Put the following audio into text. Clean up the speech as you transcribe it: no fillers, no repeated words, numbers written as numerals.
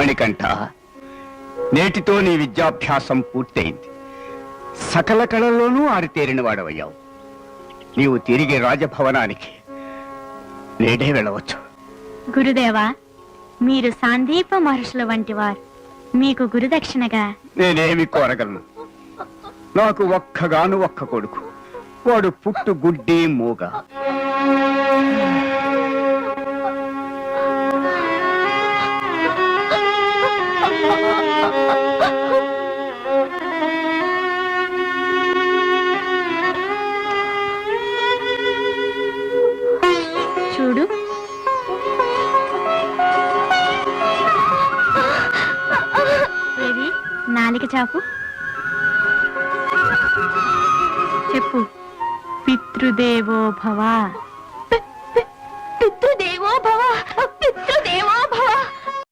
మణికంఠ, నేటితో నీ విద్యాభ్యాసం పూర్తయింది. సకల కళల్లోనూ ఆరితేరిన వాడవయ్యావు. నీవు తిరిగి రాజభవనానికి నేడే వెళ్ళవచ్చు. గురుదేవా, మీరు సాందీప మహర్షుల వంటి వారు. మీకు గురుదక్షిణగా నేనేమి కోరగలను? నాకు ఒక్కగాను ఒక్క కొడుకు. వాడు పుట్టు గుడ్డి మూగ. చూడు, ఏది నాలిక చాపు. చెప్పు. పితృదేవో భవ.